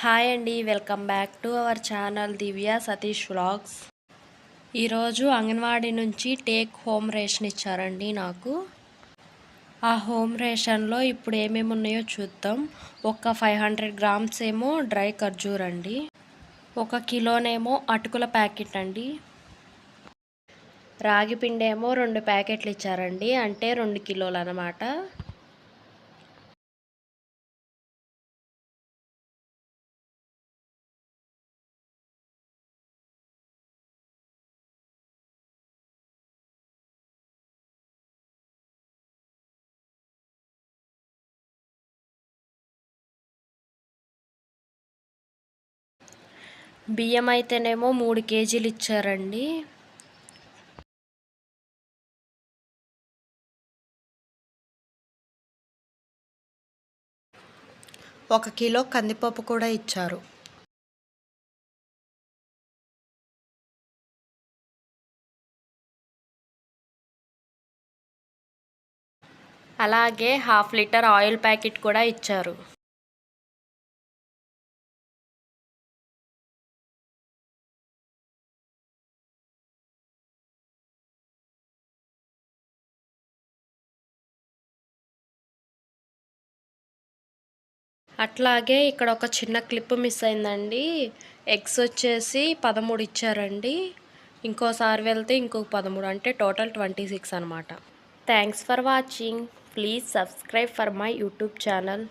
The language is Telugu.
హాయ్ అండి, welcome back to our channel Divya Satish vlogs. ఈరోజు అంగన్వాడీ నుంచి టేక్ హోమ్ రేషన్ ఇచ్చారండి నాకు. ఆ హోమ్ రేషన్లో ఇప్పుడు ఏమేమి ఉన్నాయో చూద్దాం. ఒక 500 గ్రామ్స్ ఏమో డ్రై ఖర్జూర్ అండి, 1 కిలోనేమో అటుకుల ప్యాకెట్ అండి, రాగి పిండి ఏమో 2 ప్యాకెట్లు ఇచ్చారండి, అంటే 2 కిలోలు అన్నమాట. బియ్యం అయితేనేమో 3 కేజీలు ఇచ్చారండి. ఒక కిలో కందిపప్పు కూడా ఇచ్చారు. అలాగే 1/2 లీటర్ ఆయిల్ ప్యాకెట్ కూడా ఇచ్చారు. అట్లాగే ఇక్కడ ఒక చిన్న క్లిప్ మిస్ అయిందండి. ఎగ్స్ వచ్చేసి 13 ఇచ్చారండి, ఇంకోసారి వెళ్తే ఇంకొక 13, అంటే టోటల్ 26 అనమాట. Thanks for watching. Please subscribe for my YouTube channel.